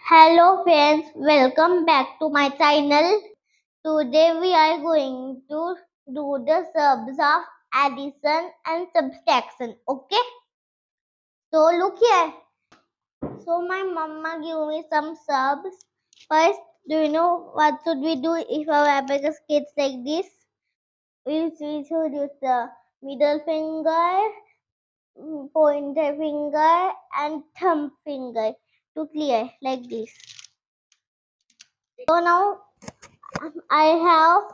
Hello friends, welcome back to my channel. Today we are going to do the subs of addition and subtraction. Okay? So look here. So my mama give me some subs. First, do you know what should we do if our abacus kids like this? We should use the middle finger, pointer finger and thumb finger to clear like this. So now I have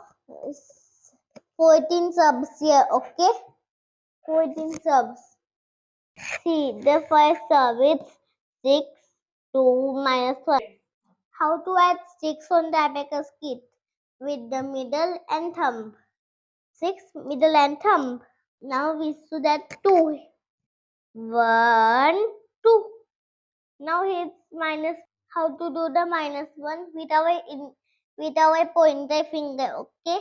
14 subs here, okay? 14 subs. See, the first sub is 6, 2 minus 1. How to add 6 on the abacus kit? With the middle and thumb. 6, middle and thumb. Now we should add 2. 1, 2. Now here's minus. How to do the minus 1 with our pointer finger, okay?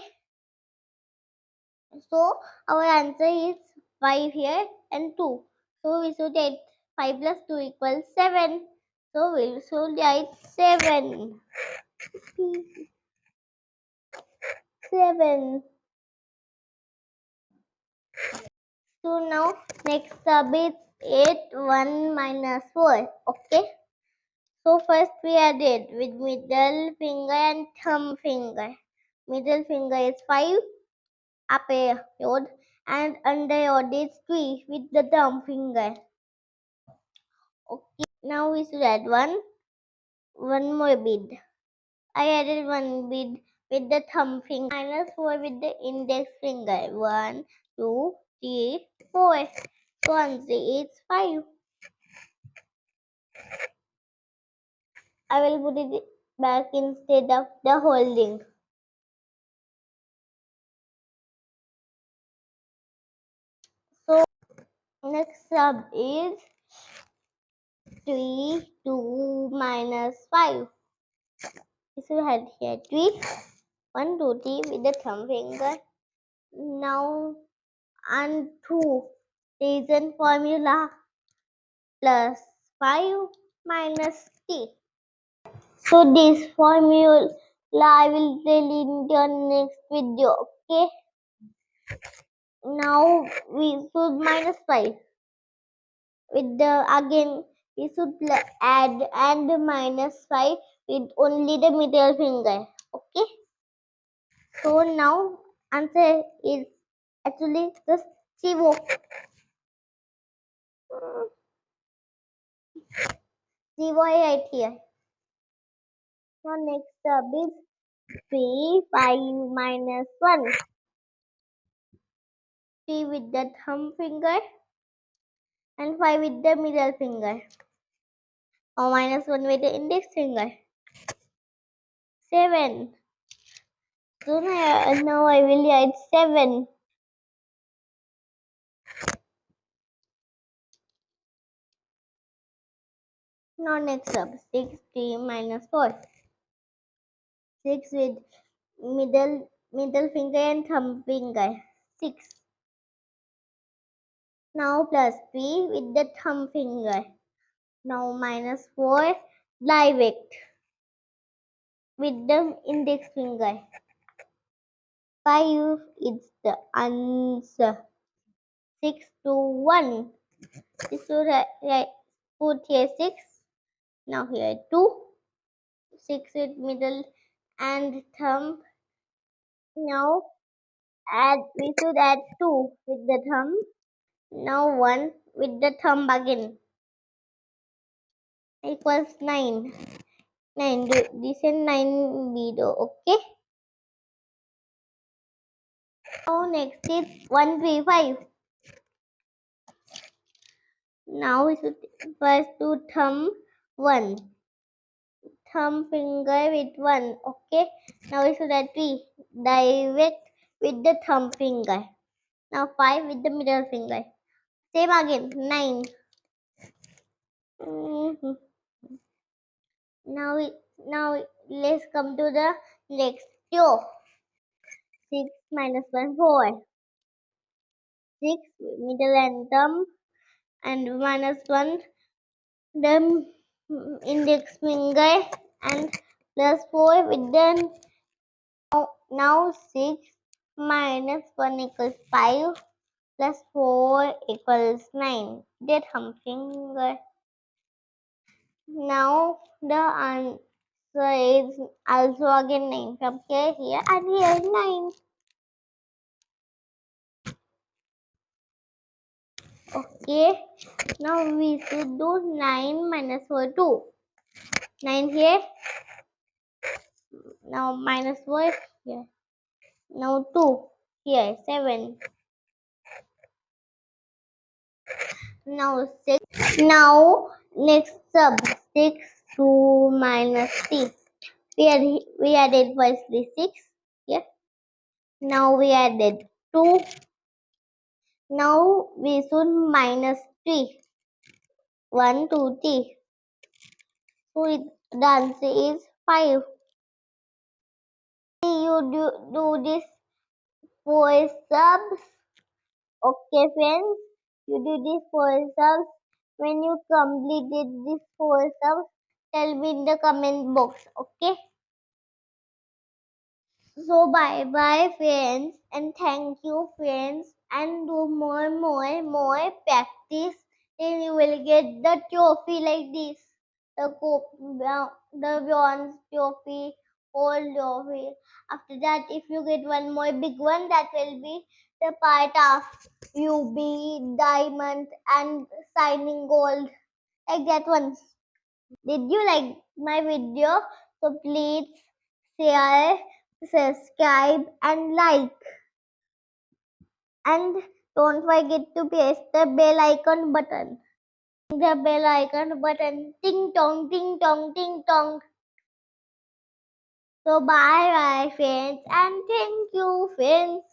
So our answer is 5 here and 2. So we should add 5 plus 2 equals 7. So we should write 7. 7. So now next sub is 8, 1 minus 4. Okay. So first we added with middle finger and thumb finger. Middle finger is 5, upper yod, and under yod is 3 with the thumb finger. Okay, now we should add one more bead. I added one bead with the thumb finger, minus 4 with the index finger. 1, 2, 3, 4. So answer is 5. I will put it back instead of the holding. So next sub is 3, 2 minus 5. So we had here 3, 1, 2, 3 with the thumb finger. Now and 2 reason formula plus 5 minus t. So this formula I will tell in the next video. Okay. Now we should minus 5 with the again we should add and minus 5 with only the middle finger. Okay. So now answer is actually just 0. 0 right here. Now next sub is 3, 5 minus 1. 3 with the thumb finger and 5 with the middle finger. Or minus 1 with the index finger. 7. So now I will write 7. Now next up 6, 3 minus 4. 6 with middle finger and thumb finger. 6. Now plus 3 with the thumb finger. Now minus 4 direct with the index finger. 5 is the answer. 6 to 1. This will put here 6. Now here 2. 6 with middle and thumb. Now we should add 2 with the thumb. Now 1 with the thumb again. Equals 9. 9. This is 9 below. Okay. Now next is 1, 3, 5. Now we should first do thumb 1. Thumb finger with 1. Okay. Now we should add 3. Direct with the thumb finger. Now 5 with the middle finger. Same again. 9. Mhm. Now let's come to the next two. 6 minus 1, 4. 6 middle and thumb and minus 1 the index finger and plus 4 with then now 6 minus 1 equals 5 plus 4 equals 9. Did something. Now the answer is also again 9. From here and here 9. Okay. Now we should do 9 minus 4 2. 9 here. Now minus 4 here. Now 2 here. 7. Now 6. Now next sub 6 2 minus 3. We added firstly 6 here. Now we added 2. Now we should minus 3. 1 2 3. So the answer is 5. You do this 4 subs. Okay friends, you do this 4 subs. When you completed this 4 subs, tell me in the comment box. Okay. So bye bye friends and thank you friends and do more practice, then you will get the trophy like this. The bronze trophy, gold trophy. After that, if you get one more big one, that will be the part of UB, diamond and shining gold, like that one. Did you like my video? So please share, subscribe and like. And don't forget to press the bell icon button. The bell icon button. Ting tong, ting tong, ting tong. So bye bye friends and thank you friends.